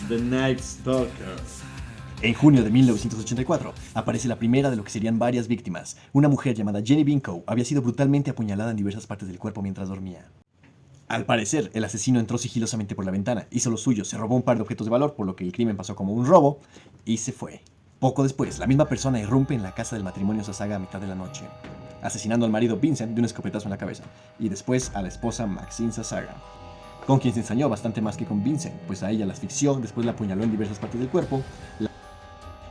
The Night Stalker. En junio de 1984, aparece la primera de lo que serían varias víctimas. Una mujer llamada Jenny Binko había sido brutalmente apuñalada en diversas partes del cuerpo mientras dormía. Al parecer, el asesino entró sigilosamente por la ventana, hizo lo suyo, se robó un par de objetos de valor, por lo que el crimen pasó como un robo, y se fue. Poco después, la misma persona irrumpe en la casa del matrimonio Sasaga a mitad de la noche, asesinando al marido Vincent de un escopetazo en la cabeza, y después a la esposa Maxine Sasaga, con quien se ensañó bastante más que con Vincent, pues a ella la asfixió, después la apuñaló en diversas partes del cuerpo,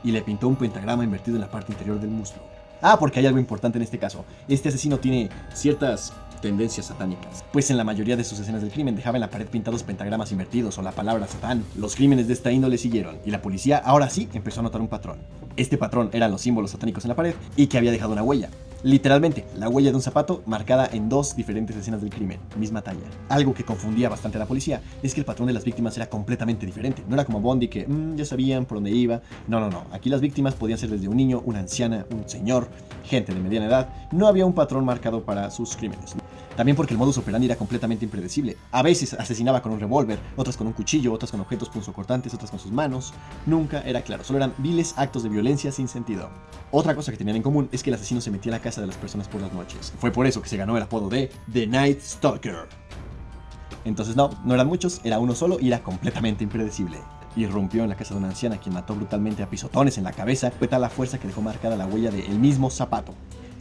y le pintó un pentagrama invertido en la parte interior del muslo. Ah, porque hay algo importante en este caso. Este asesino tiene ciertas tendencias satánicas, pues en la mayoría de sus escenas del crimen dejaba en la pared pintados pentagramas invertidos o la palabra Satán. Los crímenes de esta índole siguieron, y la policía ahora sí empezó a notar un patrón. Este patrón eran los símbolos satánicos en la pared y que había dejado una huella. Literalmente, la huella de un zapato marcada en dos diferentes escenas del crimen, misma talla. Algo que confundía bastante a la policía es que el patrón de las víctimas era completamente diferente. No era como Bondi que ya sabían por dónde iba. No. Aquí las víctimas podían ser desde un niño, una anciana, un señor, gente de mediana edad. No había un patrón marcado para sus crímenes. También porque el modus operandi era completamente impredecible. A veces asesinaba con un revólver, otras con un cuchillo, otras con objetos punzocortantes, otras con sus manos. Nunca era claro, solo eran viles actos de violencia sin sentido. Otra cosa que tenían en común es que el asesino se metía a la casa de las personas por las noches. Fue por eso que se ganó el apodo de The Night Stalker. Entonces no eran muchos, era uno solo y era completamente impredecible. Irrumpió en la casa de una anciana quien mató brutalmente a pisotones en la cabeza. Fue tal la fuerza que dejó marcada la huella del mismo zapato.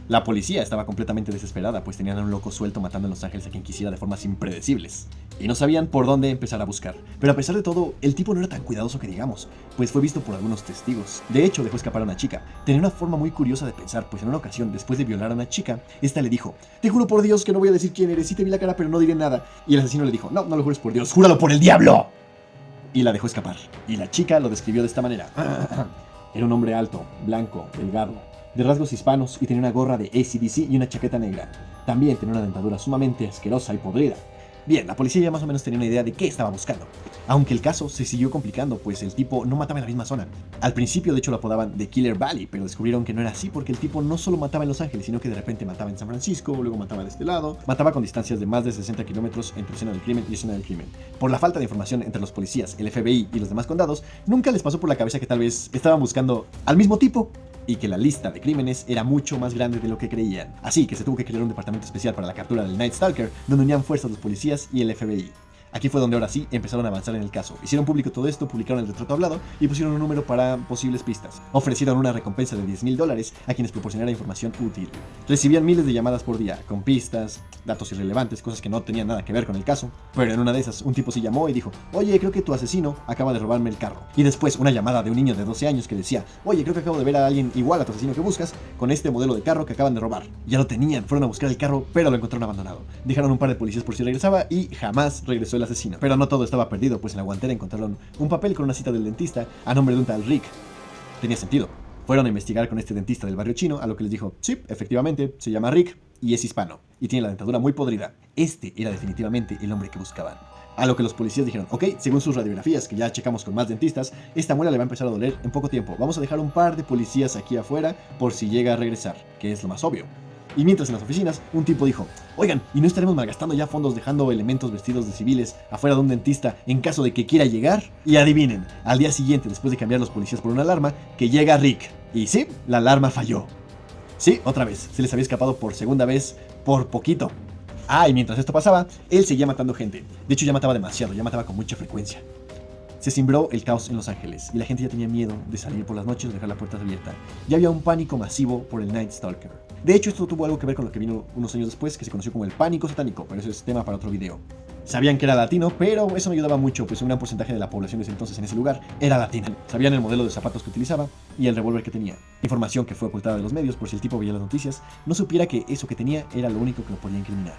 La policía estaba completamente desesperada, pues tenían a un loco suelto matando en Los Ángeles a quien quisiera de formas impredecibles. Y no sabían por dónde empezar a buscar. Pero a pesar de todo, el tipo no era tan cuidadoso que digamos, pues fue visto por algunos testigos. De hecho, dejó escapar a una chica. Tenía una forma muy curiosa de pensar, pues en una ocasión, después de violar a una chica, esta le dijo: te juro por Dios que no voy a decir quién eres, sí te vi la cara pero no diré nada. Y el asesino le dijo: no lo jures por Dios, júralo por el diablo. Y la dejó escapar. Y la chica lo describió de esta manera. Era un hombre alto, blanco, delgado, de rasgos hispanos y tenía una gorra de AC/DC y una chaqueta negra. También tenía una dentadura sumamente asquerosa y podrida. Bien, la policía ya más o menos tenía una idea de qué estaba buscando. Aunque el caso se siguió complicando, pues el tipo no mataba en la misma zona. Al principio de hecho lo apodaban The Killer Valley, pero descubrieron que no era así porque el tipo no solo mataba en Los Ángeles, sino que de repente mataba en San Francisco, luego mataba de este lado, mataba con distancias de más de 60 kilómetros entre escena del crimen y escena del crimen. Por la falta de información entre los policías, el FBI y los demás condados, nunca les pasó por la cabeza que tal vez estaban buscando al mismo tipo, y que la lista de crímenes era mucho más grande de lo que creían. Así que se tuvo que crear un departamento especial para la captura del Night Stalker, donde unían fuerzas los policías y el FBI. Aquí fue donde ahora sí empezaron a avanzar en el caso. Hicieron público todo esto, publicaron el retrato hablado y pusieron un número para posibles pistas. Ofrecieron una recompensa de $10,000 a quienes proporcionara información útil. Recibían miles de llamadas por día, con pistas, datos irrelevantes, cosas que no tenían nada que ver con el caso. Pero en una de esas, un tipo sí llamó y dijo: oye, creo que tu asesino acaba de robarme el carro. Y después una llamada de un niño de 12 años que decía: oye, creo que acabo de ver a alguien igual a tu asesino que buscas, con este modelo de carro que acaban de robar. Ya lo tenían, fueron a buscar el carro, pero lo encontraron abandonado. Dejaron un par de policías por si regresaba y jamás regresó el asesino. Pero no todo estaba perdido, pues en la guantera encontraron un papel con una cita del dentista a nombre de un tal Rick. Tenía sentido. Fueron a investigar con este dentista del barrio chino, a lo que les dijo: sí, efectivamente, se llama Rick y es hispano, y tiene la dentadura muy podrida. Este era definitivamente el hombre que buscaban. A lo que los policías dijeron: ok, según sus radiografías, que ya checamos con más dentistas, esta muela le va a empezar a doler en poco tiempo. Vamos a dejar un par de policías aquí afuera por si llega a regresar, que es lo más obvio. Y mientras en las oficinas, un tipo dijo: oigan, ¿y no estaremos malgastando ya fondos dejando elementos vestidos de civiles afuera de un dentista en caso de que quiera llegar? Y adivinen, al día siguiente, después de cambiar los policías por una alarma, que llega Rick. Y sí, la alarma falló. Sí, otra vez, se les había escapado por segunda vez, por poquito. Ah, y mientras esto pasaba, él seguía matando gente. De hecho, ya mataba demasiado, ya mataba con mucha frecuencia. Se cimbró el caos en Los Ángeles y la gente ya tenía miedo de salir por las noches o dejar la puerta abierta. Ya había un pánico masivo por el Night Stalker. De hecho, esto tuvo algo que ver con lo que vino unos años después, que se conoció como el pánico satánico, pero eso es tema para otro video. Sabían que era latino, pero eso no ayudaba mucho, pues un gran porcentaje de la población de ese entonces en ese lugar era latina. Sabían el modelo de zapatos que utilizaba y el revólver que tenía. Información que fue ocultada de los medios por si el tipo veía las noticias, no supiera que eso que tenía era lo único que lo podía incriminar.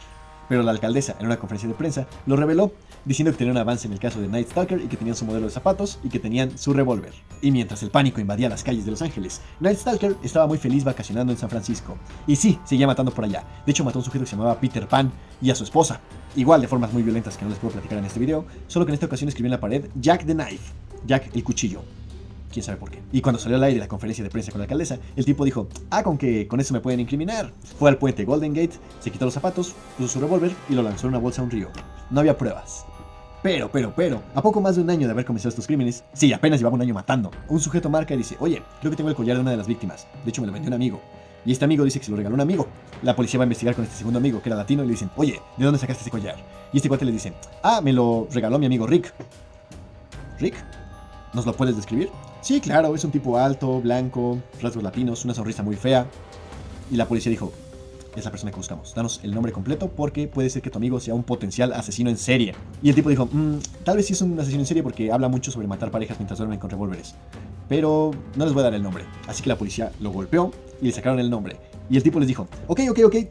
Pero la alcaldesa, en una conferencia de prensa, lo reveló, diciendo que tenía un avance en el caso de Night Stalker y que tenían su modelo de zapatos y que tenían su revólver. Y mientras el pánico invadía las calles de Los Ángeles, Night Stalker estaba muy feliz vacacionando en San Francisco. Y sí, seguía matando por allá. De hecho, mató a un sujeto que se llamaba Peter Pan y a su esposa. Igual de formas muy violentas que no les puedo platicar en este video, solo que en esta ocasión escribió en la pared: Jack the Knife, Jack el cuchillo. Quién sabe por qué. Y cuando salió al aire la conferencia de prensa con la alcaldesa, el tipo dijo: con que con eso me pueden incriminar. Fue al puente Golden Gate, se quitó los zapatos, puso su revólver y lo lanzó en una bolsa a un río. No había pruebas. Pero, a poco más de un año de haber comenzado estos crímenes, sí, apenas llevaba un año matando, un sujeto marca y dice, oye, creo que tengo el collar de una de las víctimas. De hecho, me lo vendió un amigo. Y este amigo dice que se lo regaló un amigo. La policía va a investigar con este segundo amigo, que era latino, y le dicen, oye, ¿de dónde sacaste ese collar? Y este cuate le dice, me lo regaló mi amigo Rick. ¿Rick? ¿Nos lo puedes describir? Sí, claro, es un tipo alto, blanco, rasgos latinos, una sonrisa muy fea. Y la policía dijo, es la persona que buscamos, danos el nombre completo porque puede ser que tu amigo sea un potencial asesino en serie. Y el tipo dijo, tal vez sí es un asesino en serie porque habla mucho sobre matar parejas mientras duermen con revólveres. Pero no les voy a dar el nombre. Así que la policía lo golpeó y le sacaron el nombre. Y el tipo les dijo, ok,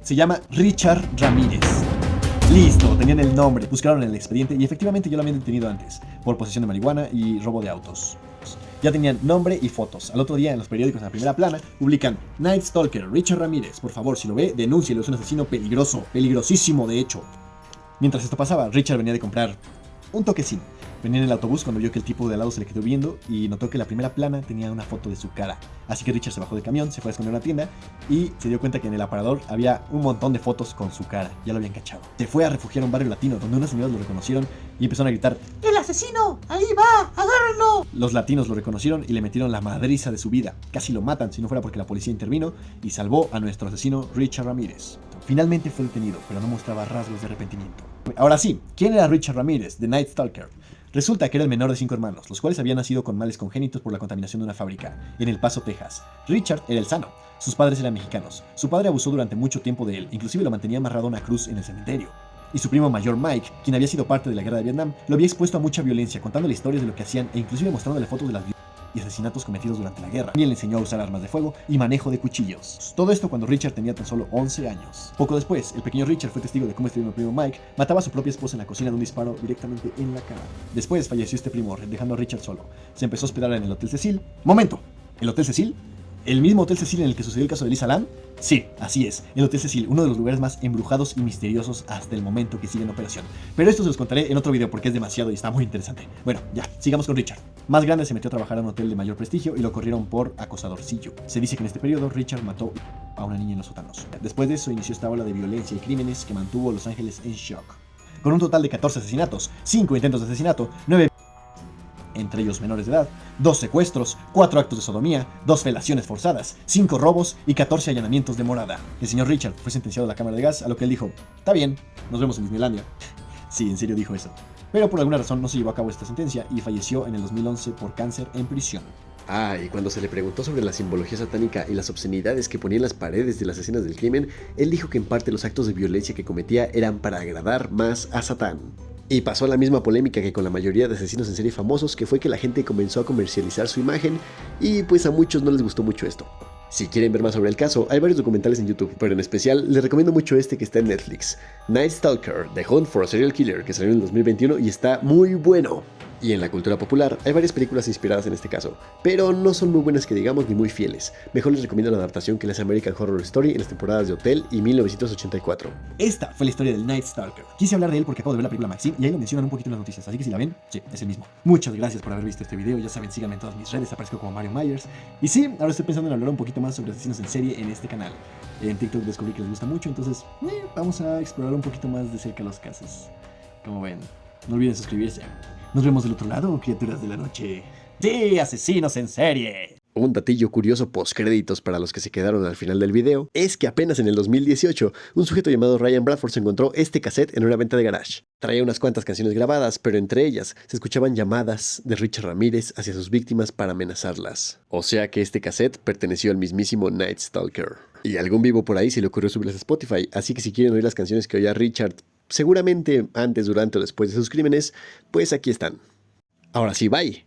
se llama Richard Ramírez. Listo, tenían el nombre, buscaron el expediente y efectivamente ya lo habían detenido antes, por posesión de marihuana y robo de autos. Ya tenían nombre y fotos. Al otro día en los periódicos en la primera plana publican Night Stalker, Richard Ramírez. Por favor, si lo ve, denúncielo, es un asesino peligroso, peligrosísimo de hecho. Mientras esto pasaba, Richard venía de comprar un toquecín. Venía en el autobús cuando vio que el tipo de al lado se le quedó viendo y notó que la primera plana tenía una foto de su cara. Así que Richard se bajó del camión, se fue a esconder en una tienda y se dio cuenta que en el aparador había un montón de fotos con su cara. Ya lo habían cachado. Se fue a refugiar a un barrio latino donde unas señoras lo reconocieron y empezaron a gritar, ¡el asesino! ¡Ahí va! ¡Agárrenlo! Los latinos lo reconocieron y le metieron la madriza de su vida. Casi lo matan si no fuera porque la policía intervino y salvó a nuestro asesino Richard Ramírez. Finalmente fue detenido, pero no mostraba rasgos de arrepentimiento. Ahora sí, ¿quién era Richard Ramírez, The Night Stalker? Resulta que era el menor de 5 hermanos, los cuales habían nacido con males congénitos por la contaminación de una fábrica, en El Paso, Texas. Richard era el sano. Sus padres eran mexicanos. Su padre abusó durante mucho tiempo de él, inclusive lo mantenía amarrado a una cruz en el cementerio. Y su primo mayor Mike, quien había sido parte de la guerra de Vietnam, lo había expuesto a mucha violencia, contándole historias de lo que hacían e inclusive mostrándole fotos de las y asesinatos cometidos durante la guerra. También le enseñó a usar armas de fuego y manejo de cuchillos. Todo esto cuando Richard tenía tan solo 11 años. Poco después, el pequeño Richard fue testigo de cómo este mismo primo Mike mataba a su propia esposa en la cocina de un disparo directamente en la cara. Después falleció este primo, dejando a Richard solo. Se empezó a hospedar en el Hotel Cecil. ¡Momento! ¿El Hotel Cecil? ¿El mismo Hotel Cecil en el que sucedió el caso de Lisa Lam? Sí, así es, el Hotel Cecil, uno de los lugares más embrujados y misteriosos hasta el momento que sigue en operación. Pero esto se los contaré en otro video porque es demasiado y está muy interesante. Bueno, ya, sigamos con Richard. Más grande se metió a trabajar en un hotel de mayor prestigio y lo corrieron por acosadorcillo. Se dice que en este periodo Richard mató a una niña en los sótanos. Después de eso inició esta ola de violencia y crímenes que mantuvo a Los Ángeles en shock. Con un total de 14 asesinatos, 5 intentos de asesinato, 9 entre ellos menores de edad, 2 secuestros, 4 actos de sodomía, 2 felaciones forzadas, 5 robos y 14 allanamientos de morada. El señor Richard fue sentenciado a la cámara de gas, a lo que él dijo, está bien, nos vemos en Disneylandia. Sí, en serio dijo eso. Pero por alguna razón no se llevó a cabo esta sentencia y falleció en el 2011 por cáncer en prisión. Y cuando se le preguntó sobre la simbología satánica y las obscenidades que ponía en las paredes de las escenas del crimen, él dijo que en parte los actos de violencia que cometía eran para agradar más a Satán. Y pasó la misma polémica que con la mayoría de asesinos en serie famosos, que fue que la gente comenzó a comercializar su imagen y pues a muchos no les gustó mucho esto. Si quieren ver más sobre el caso, hay varios documentales en YouTube, pero en especial les recomiendo mucho este que está en Netflix, Night Stalker, The Hunt for a Serial Killer, que salió en el 2021 y está muy bueno. Y en la cultura popular hay varias películas inspiradas en este caso, pero no son muy buenas que digamos ni muy fieles. Mejor les recomiendo la adaptación que le hace American Horror Story en las temporadas de Hotel y 1984. Esta fue la historia del Night Stalker. Quise hablar de él porque acabo de ver la película Maxine y ahí lo mencionan un poquito en las noticias, así que si la ven, sí, es el mismo. Muchas gracias por haber visto este video, ya saben, síganme en todas mis redes, aparezco como Mario Myers. Y sí, ahora estoy pensando en hablar un poquito más sobre asesinos en serie en este canal. En TikTok descubrí que les gusta mucho, entonces vamos a explorar un poquito más de cerca los casos. Como ven, no olviden suscribirse. Nos vemos del otro lado, criaturas de la noche. ¡Sí, asesinos en serie! Un datillo curioso postcréditos para los que se quedaron al final del video es que apenas en el 2018 un sujeto llamado Ryan Bradford se encontró este cassette en una venta de garage. Traía unas cuantas canciones grabadas, pero entre ellas se escuchaban llamadas de Richard Ramírez hacia sus víctimas para amenazarlas. O sea que este cassette perteneció al mismísimo Night Stalker. Y a algún vivo por ahí se le ocurrió subirlas a Spotify, así que si quieren oír las canciones que oía Richard, seguramente antes, durante o después de sus crímenes, pues aquí están. Ahora sí, bye.